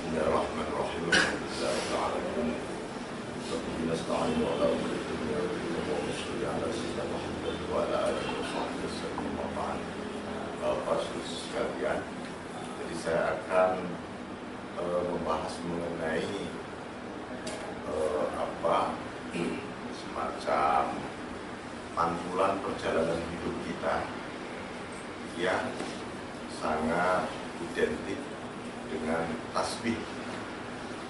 Bismillahirrahmanirrahim. Alhamdulillahirrahmanirrahim. Wabihi nasta'in wa ala umuri dunya wa dina wa salli ala sayyidina Muhammad wa ala alihi wa sahbihi wasallam wa ba'd. Bapak sekalian, jadi saya akan membahas mengenai semacam pantulan perjalanan hidup kita yang sangat identik dengan tasbih,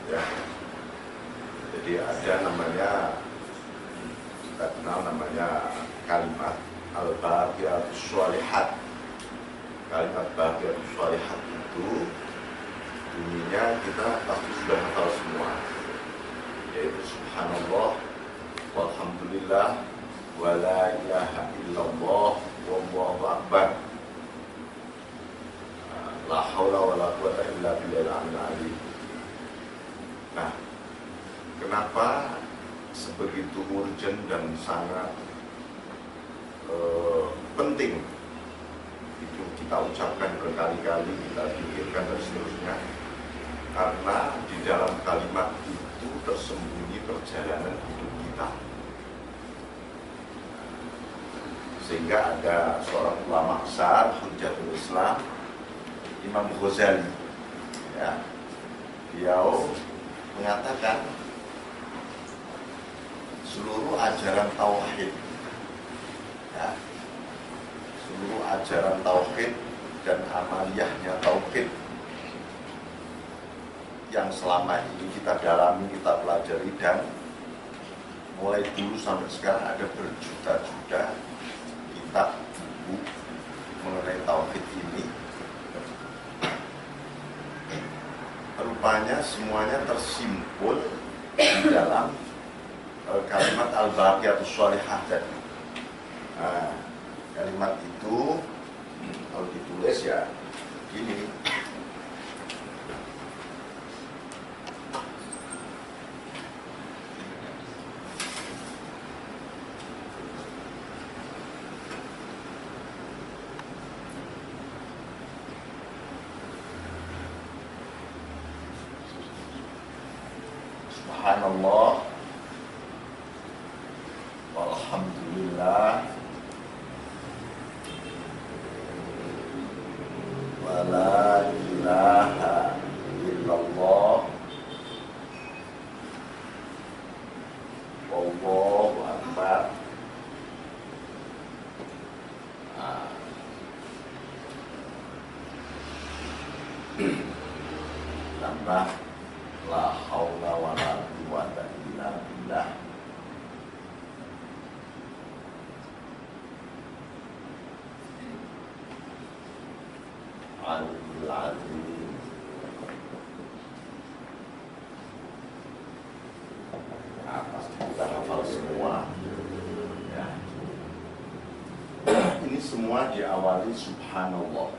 ya. Jadi ada namanya, kita kenal namanya kalimat al-baqiyatus sholihat. Kalimat baqiyatus sholihat itu bunyinya kita pasti sudah hafal semua, yaitu subhanallah walhamdulillah wa la ilaha illallah wallahu akbar, la haula wa la quwata illa billahil aliyyil. Nah, kenapa sebegitu urgent dan sangat penting itu kita ucapkan berkali-kali, kita pikirkan dan seterusnya? Karena di dalam kalimat itu tersembunyi perjalanan hidup kita. Sehingga ada seorang ulama besar, Hujjatul Islam, Imam Ghazali, ya, beliau mengatakan seluruh ajaran tauhid, ya, seluruh ajaran tauhid dan amaliyahnya tauhid yang selama ini kita dalami, kita pelajari, dan mulai dulu sampai sekarang ada berjuta-juta kitab buku mengenai tauhid ini. Rupanya semuanya tersimpul di dalam kalimat al-baqiyatus sholihah tadi. Nah, kalimat itu kalau ditulis ya gini. Subhanallah walhamdulillah wa la ilaha illallah wallahu akbar. Tambah la haula wa la quwata illa billah. Aliyul azim. Nah, pasti kita hafal semua, ya. Ini semua diawali subhanallah.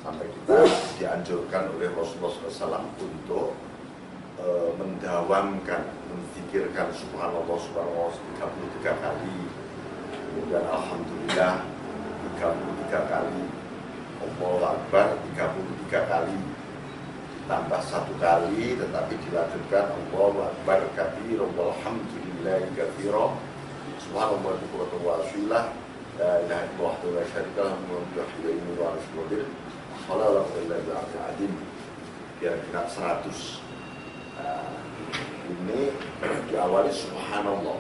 Sampai kita dianjurkan oleh Rasulullah SAW untuk mendawamkan, memfikirkan subhanallah, subhanallah 33 kali, kemudian alhamdulillah 33 kali, Allahu akbar 33 kali, tambah 1 kali tetapi dilanjutkan Allahu akbar katsiran walhamdulillahi katsiran subhanallah bukratan wa asila la ilaha illallah wa la syarika lahu wa rasulullah sallallahu alaihi wasallam, biar genap 100. Ini diawali subhanallah.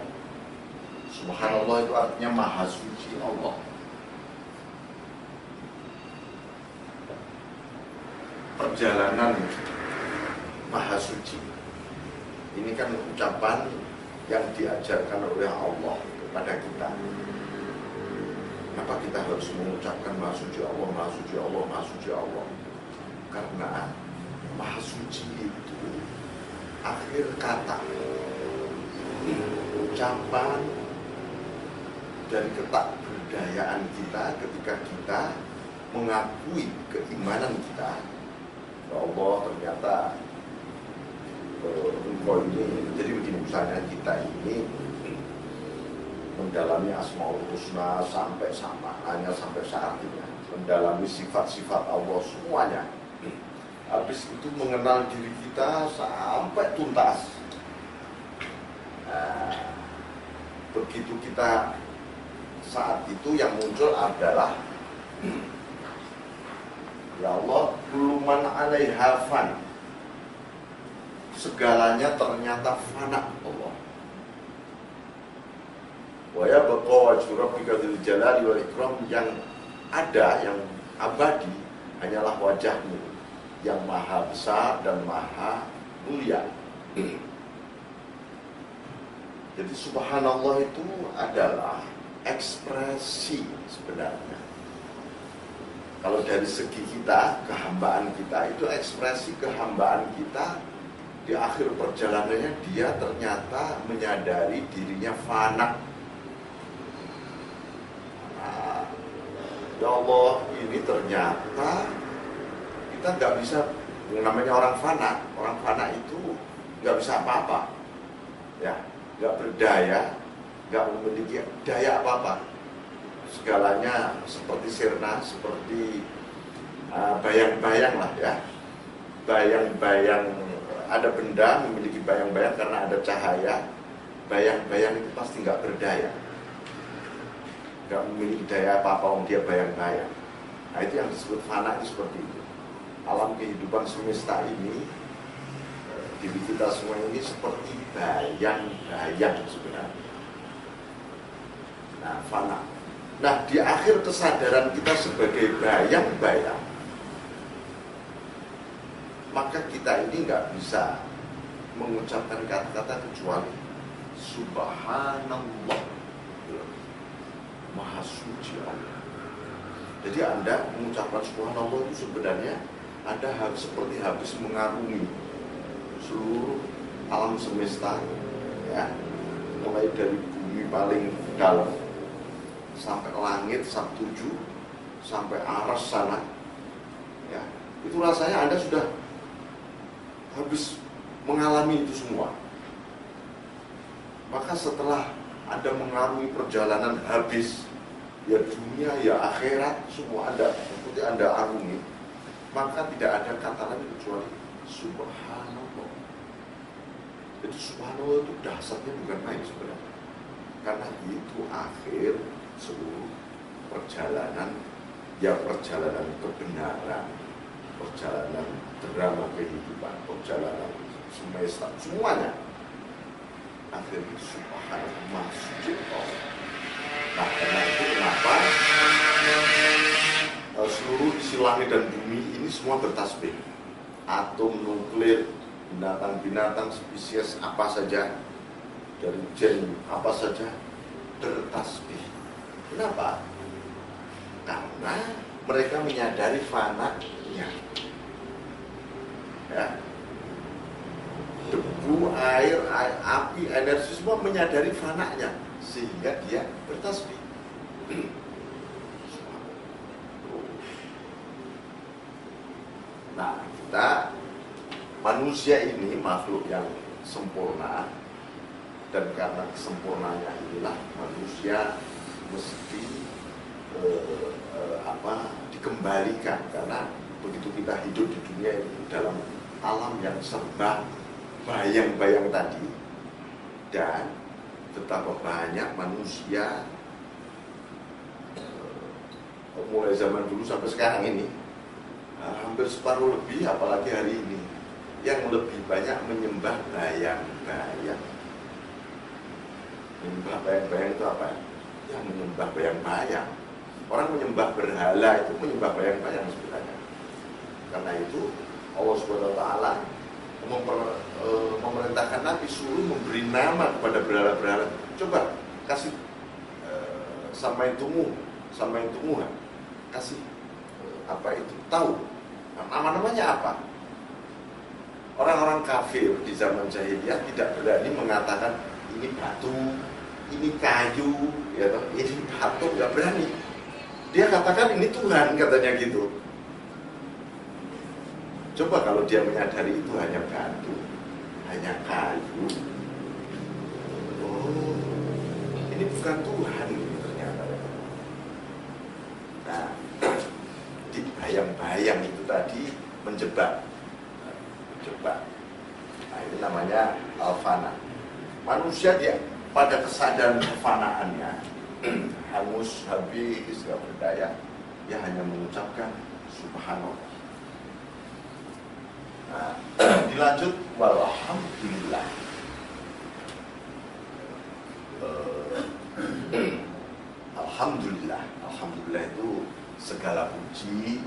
Subhanallah itu artinya maha suci Allah. Perjalanan maha suci ini kan ucapan yang diajarkan oleh Allah kepada kita. Kenapa kita harus mengucapkan maha suci Allah, maha suci Allah, maha suci Allah? Karena maha suci itu akhir kata, ucapan dari ketakbudayaan kita ketika kita mengakui keimanan kita. Ya Allah, ternyata engkau ini, jadi begini, misalnya kita ini mendalami Asmaul Husna sampai sampaannya, sampai saatnya, mendalami sifat-sifat Allah semuanya. Habis habis itu mengenal diri kita sampai tuntas. Begitu kita saat itu yang muncul adalah ya Allah, kuluman alaiha fan, segalanya ternyata fana Allah. Wa yabqa wajhu rabbika dzil jalali wal ikram, yang ada, yang abadi hanyalah wajahmu yang maha besar dan maha mulia. Jadi subhanallah itu adalah ekspresi sebenarnya. Kalau dari segi kita, kehambaan kita itu ekspresi kehambaan kita. Di akhir perjalanannya dia ternyata menyadari dirinya fana. Nah, ya Allah, ini ternyata kita nggak bisa, yang namanya orang fana itu nggak bisa apa-apa, ya, nggak berdaya, nggak memiliki daya apa-apa. Segalanya seperti sirna, seperti bayang-bayang lah ya. Bayang-bayang, ada benda memiliki bayang-bayang karena ada cahaya. Bayang-bayang itu pasti nggak berdaya, nggak memiliki daya apa-apa, dia bayang-bayang. Nah itu yang disebut fana, itu seperti itu. Alam kehidupan semesta ini, diri kita semua ini seperti bayang-bayang sebenarnya. Nah, fana. Nah, di akhir kesadaran kita sebagai bayang-bayang, maka kita ini nggak bisa mengucapkan kata-kata kecuali Subhanallah, Maha Suci Allah. Jadi Anda mengucapkan Subhanallah itu sebenarnya Anda harus seperti habis mengarungi seluruh alam semesta, ya, mulai dari bumi paling dalam sampai langit Sabtuju, sampai aras sana, ya, itu rasanya Anda sudah habis mengalami itu semua. Maka setelah Anda mengarungi perjalanan habis, ya dunia, ya akhirat, semua Anda seperti Anda arungi, maka tidak ada kata lain kecuali Subhanallah. Jadi Subhanallah itu dasarnya bukan main sebenarnya, karena itu akhir seluruh perjalanan, ya perjalanan kebenaran, perjalanan drama kehidupan, perjalanan semesta, semuanya akhirnya Subhanallah, Maha Suci Allah. Nah, karena itu kenapa seluruh isi langit dan bumi ini semua bertasbih. Atom, nuklir, binatang-binatang, spesies apa saja, dari jin apa saja, bertasbih. Kenapa? Karena mereka menyadari fana-nya. Ya. Debu, air, api, energi semua menyadari fana-nya, sehingga dia bertasbih. Nah, kita manusia ini makhluk yang sempurna, dan karena kesempurnaannya inilah manusia mesti dikembalikan, karena begitu kita hidup di dunia ini dalam alam yang serba bayang-bayang tadi, dan betapa banyak manusia mulai zaman dulu sampai sekarang ini, hampir separuh lebih, apalagi hari ini, yang lebih banyak menyembah bayang-bayang. Menyembah bayang-bayang itu apa? Ya, menyembah bayang-bayang. Orang menyembah berhala itu menyembah bayang-bayang sebenarnya. Karena itu Allah Subhanahu wa taala memerintahkan Nabi suruh memberi nama kepada berhala-berhala. Coba kasih sampai tumuh, kasih apa itu, tahu nama-namanya apa? Orang-orang kafir di zaman jahiliyah tidak berani mengatakan ini batu, ini kayu, ya toh, ini batu, nggak berani. Dia katakan ini Tuhan, katanya gitu. Coba kalau dia menyadari itu hanya batu, hanya kayu, oh, ini bukan Tuhan ini ternyata. Nah, di bayang-bayang itu tadi menjebak. Coba. Nah, ini namanya al-fana. Manusia dia pada kesadaran kefanaannya, hangus, habis, gak berdaya, dia hanya mengucapkan subhanallah. Nah, dilanjut walhamdulillah. Alhamdulillah. Alhamdulillah itu segala puji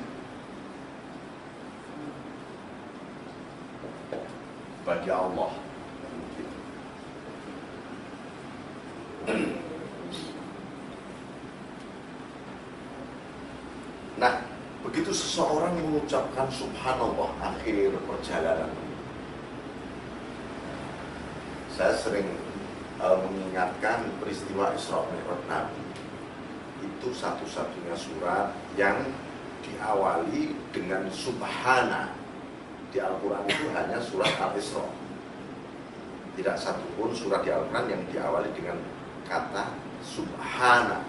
bagi Allah. Nah, begitu seseorang mengucapkan subhanallah akhir perjalanan, saya sering mengingatkan peristiwa Isra Mi'raj Nabi. Itu satu-satunya surat yang diawali dengan subhana. Di Al-Quran itu hanya surat Al-Isra. Tidak satupun surat di Al-Quran yang diawali dengan kata subhana.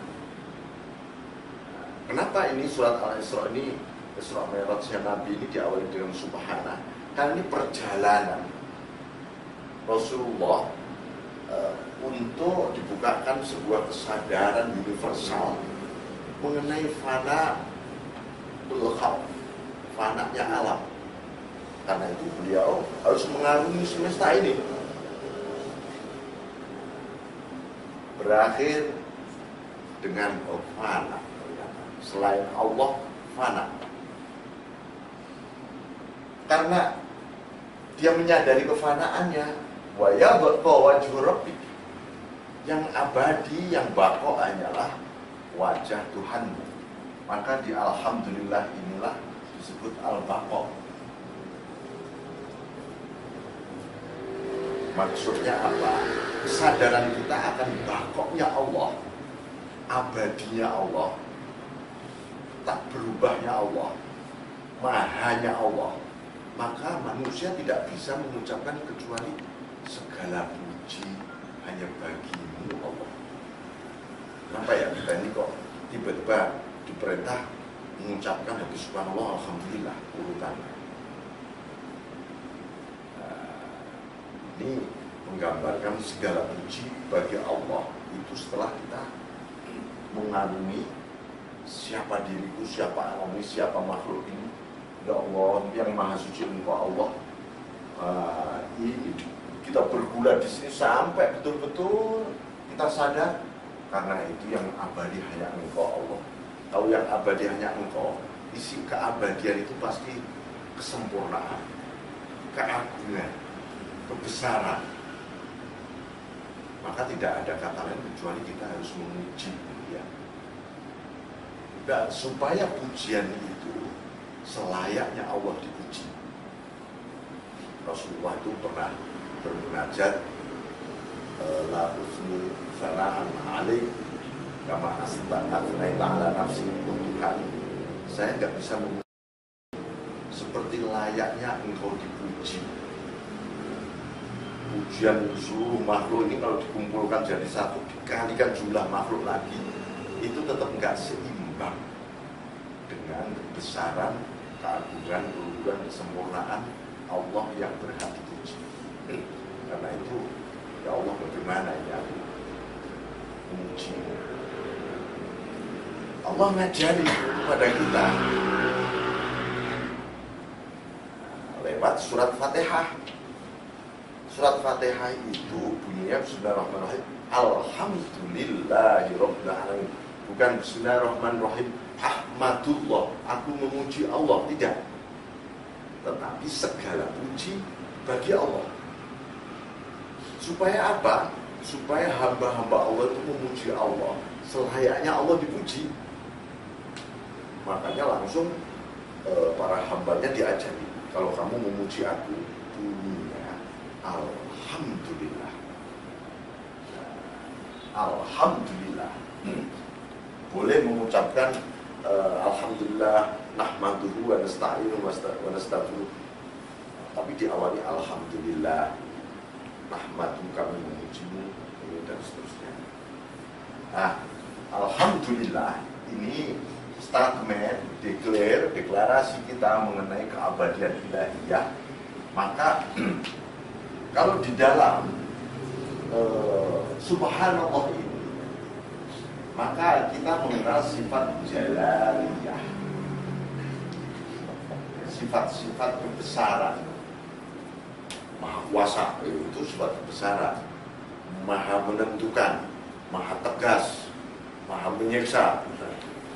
Kenapa ini surat Al-Isra ini, Isra Mi'raj Nabi ini diawali dengan subhana? Karena ini perjalanan Rasulullah untuk dibukakan sebuah kesadaran universal mengenai fana belkau, fananya alam. Karena itu beliau harus mengarungi semesta ini. Berakhir dengan fana. Selain Allah, fana. Karena dia menyadari kefanaannya, wa yabqa wajhu rabbik. Yang abadi, yang bako hanyalah wajah Tuhanmu. Maka di alhamdulillah inilah disebut al-baqo. Maksudnya apa? Kesadaran kita akan bakoknya Allah, abadinya Allah, tak berubahnya Allah, mahanya Allah. Maka manusia tidak bisa mengucapkan kecuali segala puji hanya bagimu Allah. Kenapa ya kita ini kok tiba-tiba diperintah mengucapkan habis subhanallah alhamdulillah urutannya? Ini menggambarkan segala puji bagi Allah itu setelah kita mengarungi siapa diriku, siapa alam ini, siapa makhluk ini. Ya Allah, yang maha suci Engkau Allah. Ini kita bergulat di sini sampai betul-betul kita sadar, karena itu yang abadi hanya Engkau Allah. Tahu yang abadi hanya Engkau, isi keabadian itu pasti kesempurnaan, keagungan, kebesaran. Maka tidak ada kata lain kecuali kita harus memuji dia. Dan supaya pujian itu selayaknya Allah dipuji, Rasulullah itu pernah bermunajat, la usni sana'an alaik kama asba'at ala nafsi. Tuhan, saya nggak bisa memuji seperti layaknya Engkau dipuji. Pujian seluruh makhluk ini kalau dikumpulkan jadi satu, dikalikan jumlah makhluk lagi, itu tetap nggak seimbang dengan kebesaran, keagungan, keuluan, kesempurnaan Allah yang berhak dipuji. Karena itu, ya Allah, bagaimana ya memuji? Allah ngajari kepada kita lewat surat Fatihah. Surat Fatihah itu bunyinya bismillahirrahmanirrahim, alhamdulillahirabbil alamin. Bukan bismillahirrahmanirrahim, ahmadullah, aku memuji Allah, tidak. Tetapi segala puji bagi Allah. Supaya apa? Supaya hamba-hamba Allah itu memuji Allah selayaknya Allah dipuji. Makanya langsung para hambanya diajari, kalau kamu memuji aku, bunyinya alhamdulillah. Alhamdulillah. Boleh mengucapkan alhamdulillah nahmaduhu wa nasta'inuhu wa nastaghfiruh, tapi diawali alhamdulillah, nahmadu, kami memujimu, dan seterusnya. Nah, alhamdulillah ini statement, deklarasi kita mengenai keabadian ilahiyah Maka kalau di dalam subhanallah ini, maka kita mengenal sifat jalaliyah, sifat-sifat kebesaran. Maha kuasa itu sifat kebesaran, maha menentukan, maha tegas, maha menyiksa,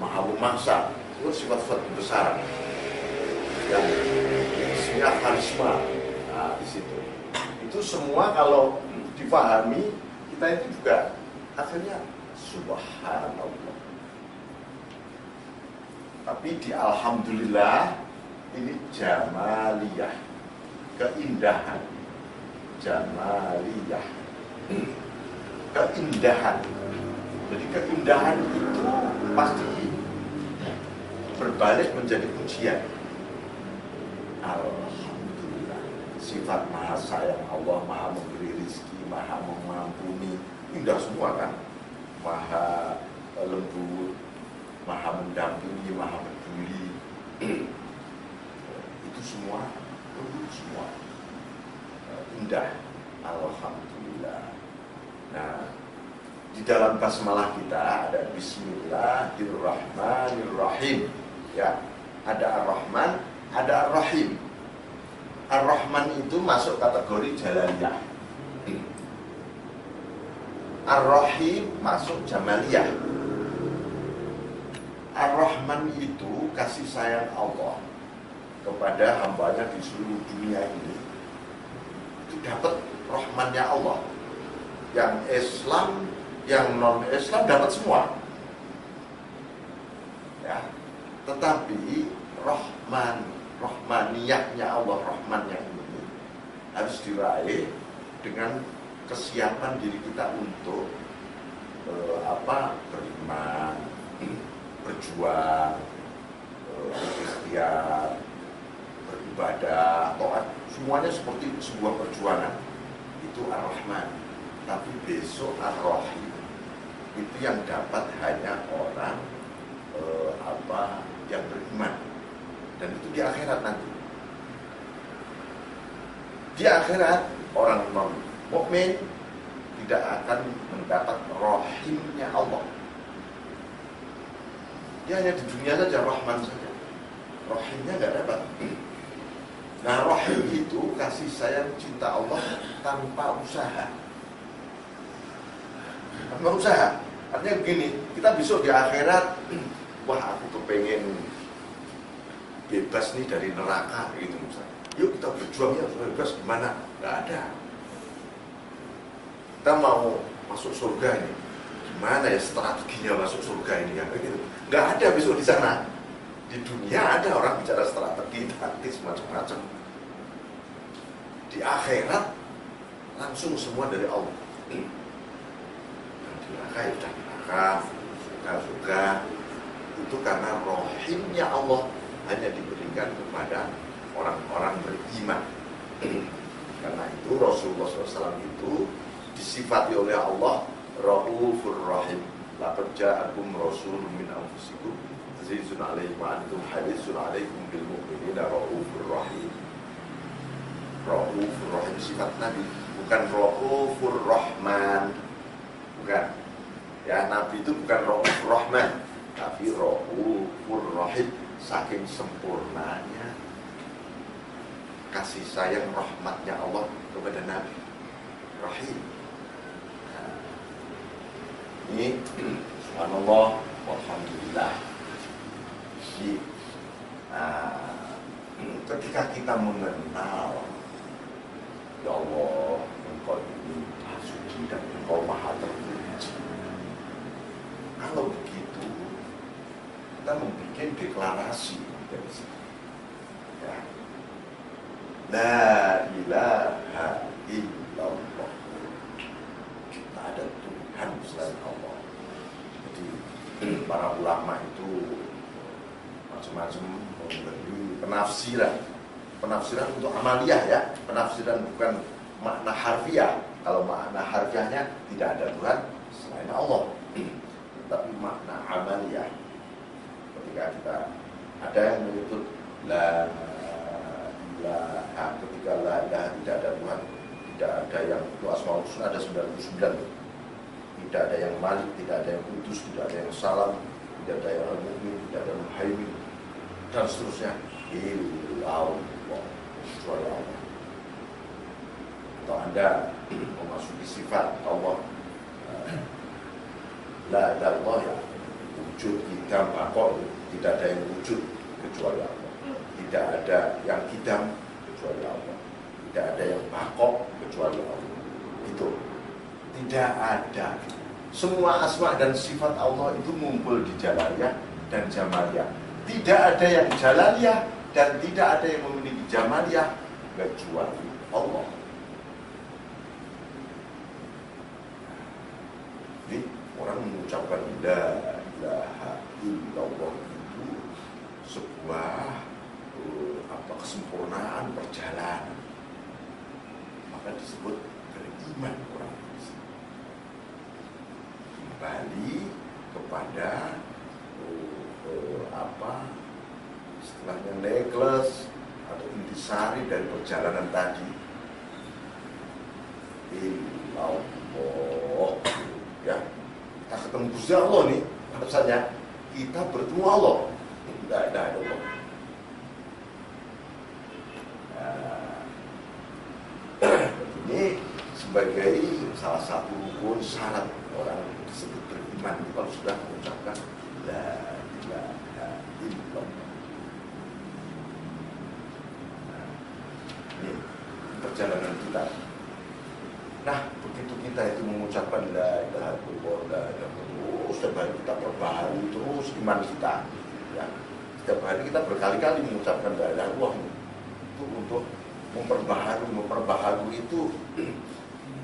maha memaksa. Itu sifat-sifat kebesaran yang isinya karisma. Nah, di situ itu semua kalau dipahami, kita itu juga akhirnya subhanallah. Tapi di alhamdulillah ini jamaliyah, keindahan. Jamaliyah, keindahan. Jadi keindahan itu pasti berbalik menjadi pujian. Alhamdulillah, sifat maha sayang Allah, maha memberi rezeki, maha mengampuni, indah semua kan. Maha lembut, maha mendampingi, maha peduli. Itu semua lembut semua, indah. Alhamdulillah. Nah, di dalam basmalah kita ada Bismillahirrahmanirrahim. Ya, ada Ar-Rahman, ada Ar-Rahim. Ar-Rahman itu masuk kategori jalaliyah. Ar-Rahim masuk jamaliyah. Ar-Rahman itu kasih sayang Allah kepada hambanya di seluruh dunia ini. Itu dapat rahmannya Allah. Yang Islam, yang non-Islam dapat semua. Ya. Tetapi rahmaniyahnya Allah, rahmannya ini harus diraih dengan kesiapan diri kita untuk beriman, berjuang, berikhtiar, beribadah, taat, semuanya seperti sebuah perjuangan. Itu Ar-Rahman. Tapi besok Ar-Rahim itu yang dapat hanya orang yang beriman, dan itu di akhirat nanti. Di akhirat orang non mukmin tidak akan mendapat rahimnya Allah. Dia hanya di dunia saja Rahman saja, rahimnya nggak dapat. Nah, rahim itu kasih sayang cinta Allah tanpa usaha. Tanpa usaha. Artinya begini, kita besok di akhirat, wah aku kepengen bebas nih dari neraka gitu misalnya. Yuk kita berjuang ya supaya bebas, gimana? Nggak ada. Kita mau masuk surga ini, gimana ya strateginya masuk surga ini ya? Gitu. Nggak ada besok di sana. Di dunia ada orang bicara strategi, taktis, macam-macam. Di akhirat langsung semua dari Allah. Di neraka ya sudah neraka, surga. Itu karena rohimnya Allah hanya diberikan kepada orang-orang beriman. Karena itu Rasulullah SAW itu disifati oleh Allah Raufur Rahim. Laqad ja'akum rasulun min anfusikum azizun 'alaihi ma antum harisun 'alaikum bil mu'minina Raufur Rahim. Raufur Rahim sifat Nabi, bukan Raufur Rahman. Bukan. Ya, Nabi itu bukan Raufur Rahman, tapi Raufur Rahim. Saking sempurnanya kasih sayang rahmatnya Allah kepada Nabi Rahim. Nah, ini subhanallah walhamdulillah. Jadi, ketika kita mengenal ya Allah, Engkau ini maha suci dan Engkau maha terpuji. Kalau begitu, kita membuat deklarasi dari sini. Ya. La ilaha illallah. Kita ada Tuhan selain Allah. Jadi para ulama itu macam-macam memberi penafsiran. Penafsiran untuk amaliyah ya. Penafsiran bukan makna harfiah. Kalau makna harfiahnya tidak ada Tuhan selain Allah. Tapi makna amaliyah. Ketika kita ada yang menyebut la ilaha, ketika la tidak ada yang itu Asmaul Husna ada 99. Tidak ada yang Malik, tidak ada yang Kudus, tidak ada yang Salam, tidak ada yang Al-Mu'min, tidak ada yang Muhaimin, dan seterusnya. Illallah, kecuali Allah. Atau Anda memasuki sifat Allah, la ilallah, ya, wujud kita bakal, tidak ada yang wujud kecuali Allah. Tidak ada yang kidam kecuali Allah. Tidak ada yang bakal kecuali Allah. Itu tidak ada. Semua asma dan sifat Allah itu ngumpul di Jalaliyah dan Jamaliyah. Tidak ada yang Jalaliyah dan tidak ada yang memiliki Jamaliyah kecuali Allah. Jadi orang mengucapkan la ilaha illallah itu sebuah kesempurnaan perjalanan. Maka disebut beriman orang itu. Kembali kepada istilahnya necklace atau intisari dari perjalanan tadi. Illallah, ya, kita ketemu Gusti Allah nih, alasannya kita bertemu Allah. Tidak ada Allah. Ini sebagai salah satu rukun syarat orang disebut beriman kalau sudah mengucapkan la ilaha illallah. Ini perjalanan kita. Nah, begitu kita itu mengucapkan la ilaha illallah, terus setiap hari kita perbaharui terus iman kita. Ya, setiap hari kita berkali-kali mengucapkan la ilaha illallah itu untuk memperbaharui itu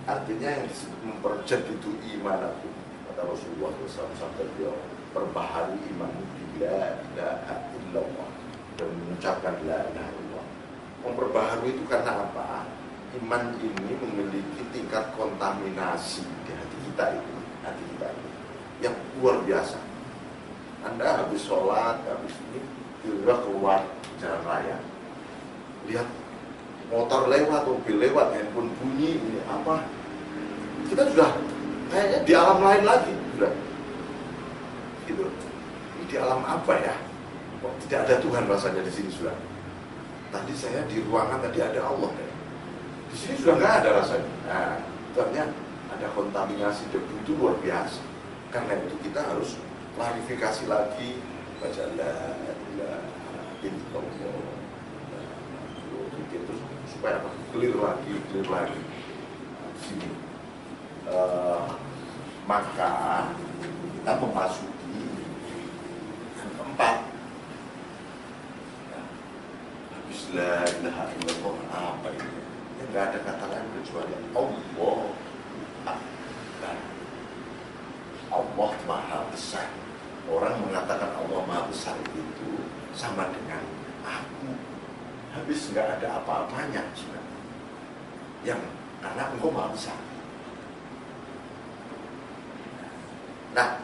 artinya yang disebut memperjet itu iman aku. Kata Rasulullah SAW sampai beliau perbaharui iman la ilaha illallah dan mengucapkan la ilaha illallah. Memperbaharui itu karena apa? Iman ini memiliki tingkat kontaminasi di hati kita itu, yang luar biasa. Anda habis sholat, habis ini tiba keluar jalan raya, lihat motor lewat, mobil lewat, handphone bunyi, ini apa? Kita sudah kayaknya di alam lain lagi, sudah. Itu ini di alam apa ya? Kok tidak ada Tuhan rasanya di sini sudah. Tadi saya di ruangan tadi ada Allah ya. Di sini sudah nggak ada rasanya. Nah, ternyata ada kontaminasi debu itu luar biasa. Karena itu kita harus klarifikasi lagi, baca la ilaha illallah. Terus supaya apa? Clear lagi. Nah, di sini. Maka kita memasuki yang keempat. Ya, habis la ilaha illallah apa ini? Ya, nggak ada kata lain kecuali Allah Akbar. Allah Maha Besar. Orang mengatakan Allah Maha Besar itu sama dengan aku. Habis nggak ada apa-apanya sudah. Yang karena engkau Maha Besar. Nah,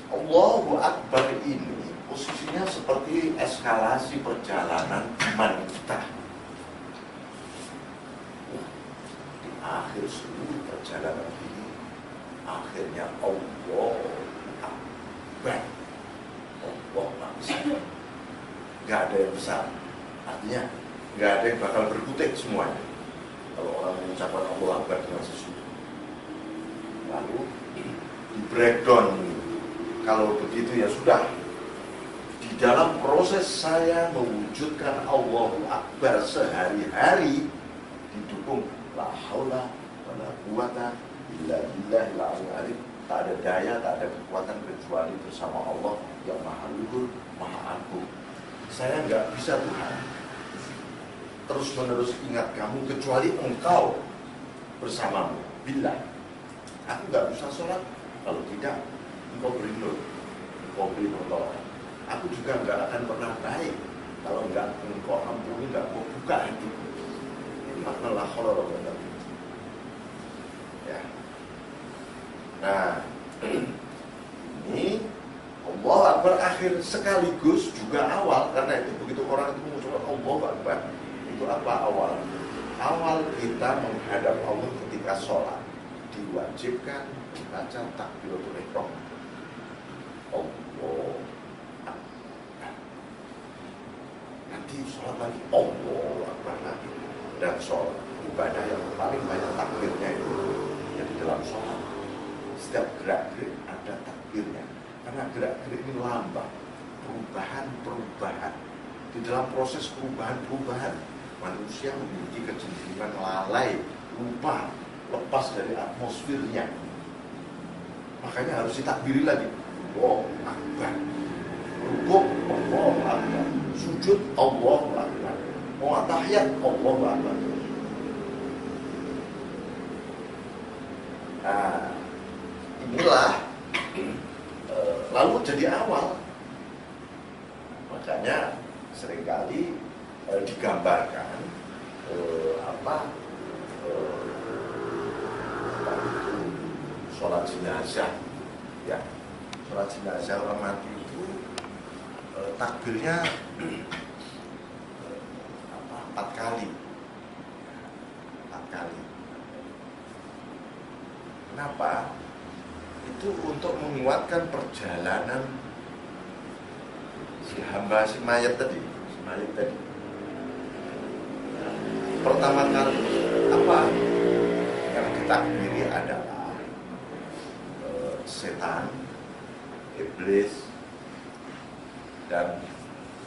Allahu Akbar ini posisinya seperti eskalasi perjalanan iman kita. Di akhir seluruh perjalanan ini, akhirnya Allah Akbar. Allah Maha Besar. Nggak ada yang besar. Artinya nggak ada yang bakal berkutik semuanya. Kalau orang mengucapkan Allah Akbar dengan sesuatu, lalu di breakdown. Kalau begitu ya sudah. Di dalam proses saya mewujudkan Allahu Akbar sehari-hari didukung la haula wala quwata illa billahil aliyyil. Tak ada daya, tak ada kekuatan kecuali bersama Allah yang Maha Luhur, Maha Agung. Saya nggak bisa Tuhan terus-menerus ingat kamu kecuali Engkau bersamamu. Bila aku nggak bisa sholat, kalau tidak Engkau beri nur, Engkau beri pertolongan. Aku juga nggak akan pernah baik kalau nggak Engkau ampuni, nggak Engkau buka hatiku. Ini makna la haula wala quwwata. Ya. Nah, ini Allah Akbar akhir sekaligus juga awal, karena itu begitu orang itu mengucapkan Allah Akbar, itu apa awal? awal kita menghadap Allah ketika sholat diwajibkan baca takbiratul ihram. Allah. Nanti sholat lagi Allah Akbar lagi. Dan sholat ibadah yang paling banyak takbirnya itu yang di dalam sholat. Setiap gerak-gerik ada takbirnya. Karena gerak-gerik ini lambang perubahan-perubahan. Di dalam proses perubahan-perubahan, manusia memiliki kecenderungan lalai, lupa, lepas dari atmosfernya. Makanya harus ditakbiri lagi. Allahu Akbar. Rukuk Allahu Akbar. Sujud Allahu Akbar. Mau tahiyat Allahu Akbar. Nah, inilah lalu jadi awal. Makanya seringkali digambarkan sholat jenazah, ya, sholat jenazah orang mati itu takbirnya 4 kali. Kenapa? Itu untuk menguatkan perjalanan si mayat tadi. Pertama kali apa yang ditakbiri adalah setan, iblis, dan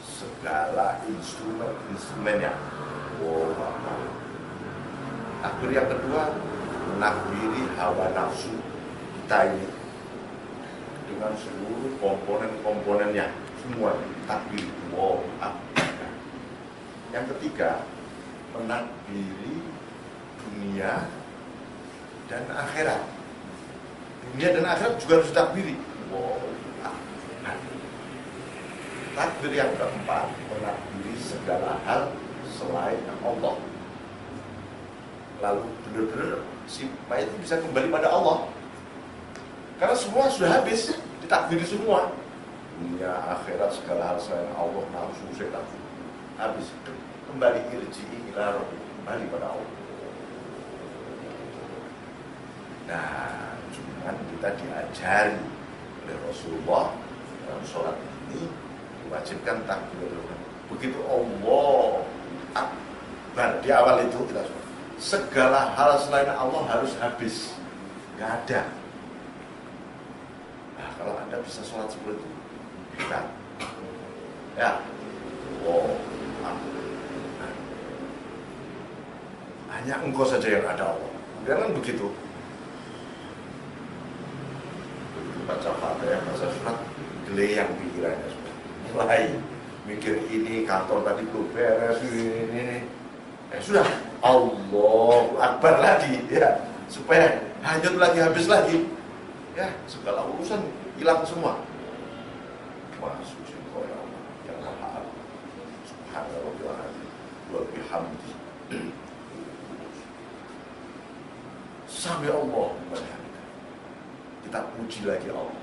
segala instrumennya. Takbir yang kedua menakbiri hawa nafsu kita ini dengan seluruh komponen-komponennya, semua takbir. Yang ketiga menakbiri dunia dan akhirat. Dunia dan akhirat juga harus ditakbiri. Takbir yang keempat menakbiri segala hal selain Allah. Lalu benar-benar si mayat itu bisa kembali pada Allah. Karena semua sudah habis, ditakbiri semua. Dunia, akhirat, segala hal selain Allah, nafsu, setan, habis. Kembali irji'i ila rabbi, kembali pada Allah. Nah, cuman kita diajari oleh Rasulullah dalam sholat ini diwajibkan takbir. Begitu Allah Akbar di awal itu kita sholat, segala hal selain Allah harus habis, nggak ada. Nah, kalau Anda bisa sholat seperti itu, bisa. Ya, hanya engkau saja yang ada Allah. Jangan begitu. Begitu baca Fatihah, baca surat, geleyang pikirannya sudah. Mulai mikir ini, kantor tadi belum beres, ini. Sudah, Allahu Akbar lagi, ya, supaya hanyut lagi, habis lagi, ya, segala urusan hilang semua. Wah, suci kau ya Allah, yang maha Subhanallah wa bihamdi. Sampai Allah mendengarkan. Kita puji lagi Allah.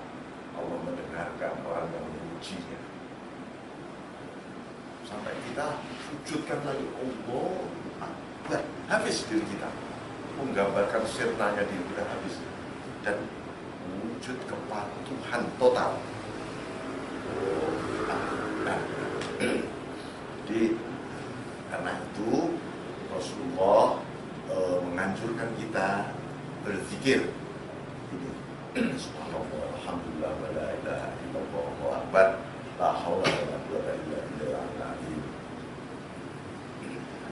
Allah mendengarkan orang yang memujinya. Sampai kita sujudkan lagi Allah Akbar. Habis diri kita. Menggambarkan sirnanya diri kita habis. Dan wujud kepatuhan total. Jadi karena itu Rasulullah menganjurkan kita berzikir ini. Subhanallah, alhamdulillah, wa la ilaha illallah, Allahu akbar, la haula wa la quwwata illa billah.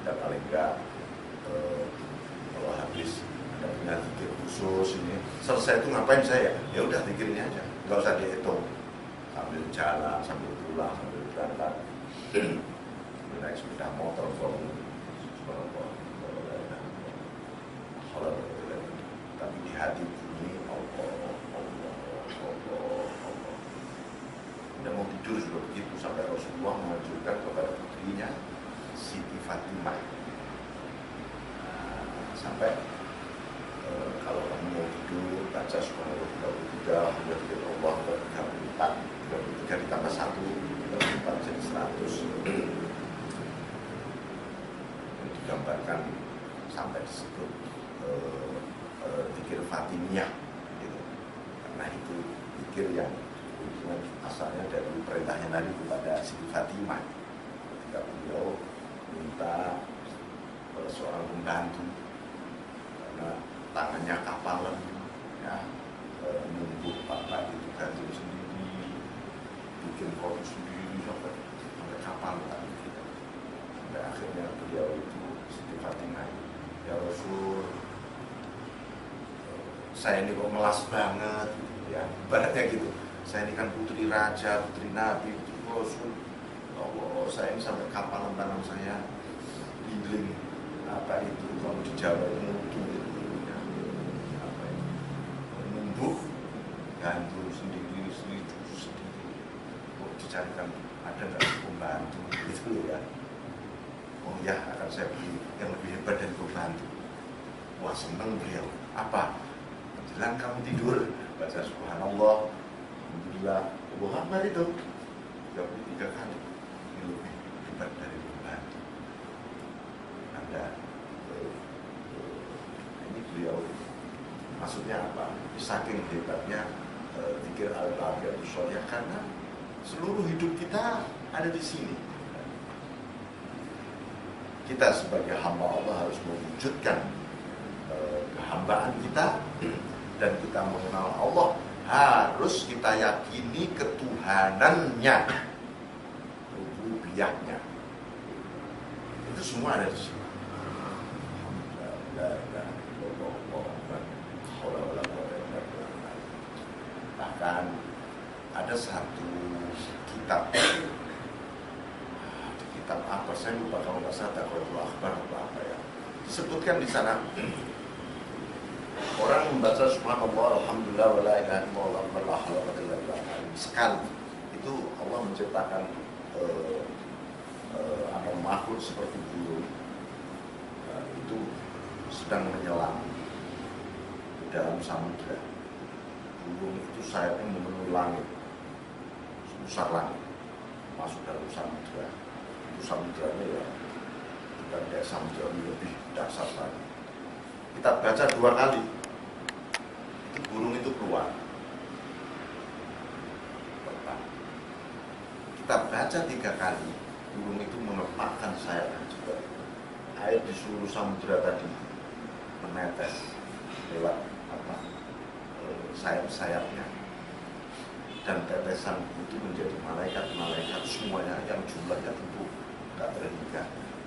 Ada paling enggak kalau habis ada punya zikir khusus ini. Selesai itu ngapain saya? Ya udah zikirnya aja, enggak usah dihitung. Sambil jalan, sambil pulang, sambil berangkat, naik sepeda motor, tapi di hati bunyi Allah. Dia mau tidur juga begitu, sampai Rasulullah menganjurkan kepada putrinya Siti Fatimah. Sampai kalau kamu mau tidur baca Subhanallah 33, Alhamdulillah Allah 34, 33 ditambah 1, 34 jadi 100. Digambarkan sampai disebut zikir Fatimiyah gitu. Karena itu zikir yang asalnya dari perintahnya Nabi kepada Siti Fatimah ketika beliau minta seorang pembantu karena tangannya kapalan ya, numbuk apa itu gantung sendiri, bikin kopi sendiri sampai kapal gitu. Sampai akhirnya beliau itu Siti Fatimah, ya Rasul, saya ini kok melas banget gitu, ya ibaratnya gitu. Saya ini kan putri raja, putri nabi, putri Rasul. Allah, saya ini sampai kapalan tangan saya giling apa itu kalau di Jawa itu ya, apa itu numbuk gantung sendiri cucu sendiri. Kok dicarikan ada nggak pembantu gitu ya? Oh ya, akan saya beli yang lebih hebat dari pembantu. Wah, seneng beliau. Apa? Menjelang kamu tidur baca subhanallah, alhamdulillah, Allahu Akbar itu 33 kali. Ini lebih hebat dari pembantu. Anda ini beliau maksudnya apa? Saking hebatnya zikir al-baqiyatus sholihah karena seluruh hidup kita ada di sini. Kita sebagai hamba Allah harus mewujudkan kehambaan kita dan kita mengenal Allah, harus kita yakini ketuhanannya, rububiyahnya. Itu semua ada di sini. Bahkan ada satu kitab, kitab apa saya lupa, kalau nggak salah Taqwatul Akhbar atau apa ya, disebutkan di sana orang membaca subhanallah alhamdulillah wa la ilaha illallah wallahu akbar sekali itu Allah menciptakan amal makhluk seperti burung itu sedang menyelam di dalam samudra. Burung itu sayapnya memenuhi langit, sebesar langit, masuk dalam samudra. Itu samudranya ya bukan kayak samudra lebih dasar lagi. Kita baca 2 kali, itu burung itu keluar. Kita baca 3 kali, burung itu mengepakkan sayapnya juga. Air di seluruh samudra tadi menetes lewat sayap-sayapnya, dan tetesan itu menjadi malaikat-malaikat semuanya yang jumlahnya tentu tidak terhingga,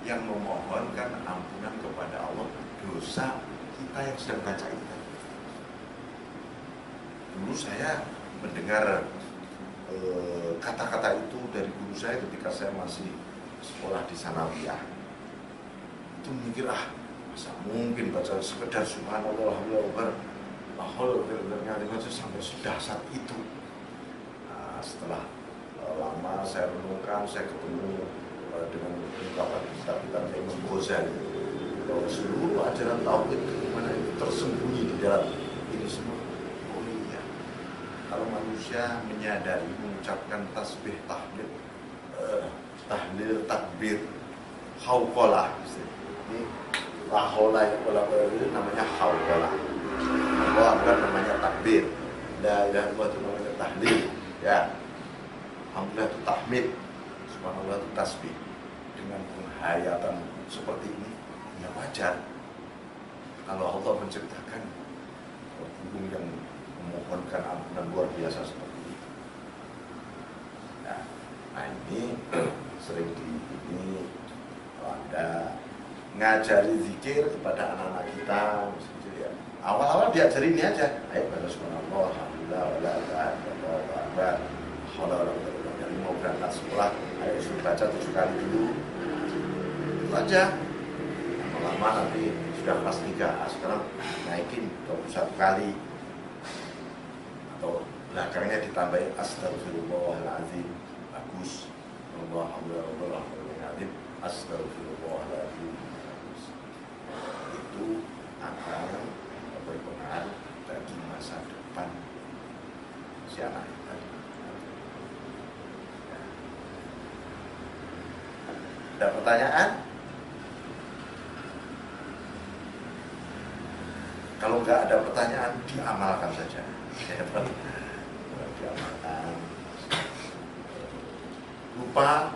yang memohonkan ampunan kepada Allah dosa kita yang sedang baca itu. Dulu saya mendengar kata-kata itu dari guru saya ketika saya masih sekolah di Sanawiyah. Itu mikir, masa mungkin baca sekedar subhanallah alhamdulillah lahul ternyata sampai sedahsyat itu. Nah, setelah lama saya renungkan, saya ketemu dengan ungkapan kitab-kitab Imam Ghazali bahwa seluruh ajaran tauhid mana itu tersembunyi di dalam ini semua. Oh iya, kalau manusia menyadari mengucapkan tasbih, tahlil, takbir, hauqalah, ini lahola itu namanya hauqalah, Allah Akbar namanya takbir, la ilaha illallah itu namanya tahlil, ya, alhamdulillah itu tahmid, subhanallah itu tasbih. Dengan penghayatan seperti ini, ya wajar kalau Allah menciptakan burung yang memohonkan ampunan luar biasa seperti itu. Nah ini sering ini kalau Anda ngajari zikir kepada anak-anak kita, ya, awal-awal diajari ini aja, ayo baca subhanallah alhamdulillah wala ilaha illallah wallahu akbar, jadi mau berangkat sekolah ayo suruh baca 7 kali dulu, itu aja. Lama nanti sudah kelas 3, sekarang naikin 21 kali, atau belakangnya ditambahin astagfirullahaladzim, bagus, alhamdulillah astagfirullahaladzim, bagus. Itu akan berpengaruh bagi masa depan si anak tadi. Ada pertanyaan? Kalau nggak ada pertanyaan, diamalkan saja. Ya, diamalkan. Lupa,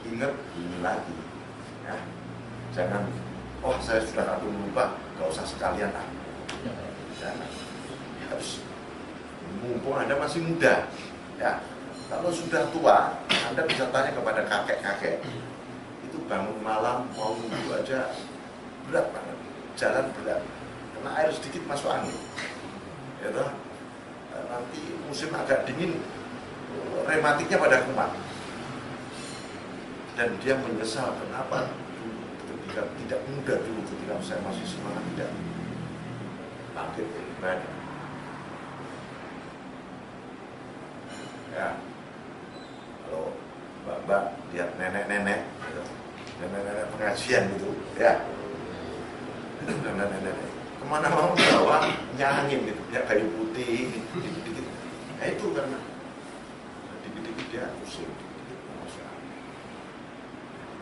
ingat ini lagi. Ya. Jangan, oh saya sudah aduh lupa, nggak usah sekalian lah. Jangan. Harus, mumpung Anda masih muda. Ya. Kalau sudah tua, Anda bisa tanya kepada kakek-kakek. Itu bangun malam mau nunggu aja berat banget, jalan berat. Karena air sedikit masuk angin. Ya toh? Nanti musim agak dingin, rematiknya pada kumat. Dan dia menyesal kenapa ketika tidak muda dulu, ketika saya masih semangat tidak bangkit beribadah. Ya, kalau mbak-mbak lihat nenek-nenek, gitu. Nenek-nenek pengajian gitu, ya, nenek-nenek kemana mau bawa nyangin gitu, ya kayu putih, dikit-dikit. Nah itu karena dikit-dikit dia pusing.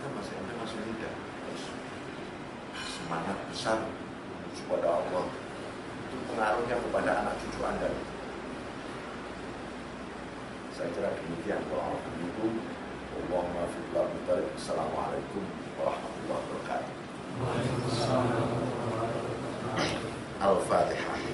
Anda masih muda, terus semangat besar kepada Allah, itu pengaruhnya kepada anak cucu Anda. Saya kira demikian. Assalamualaikum warahmatullahi wabarakatuh. Al-Fatihah.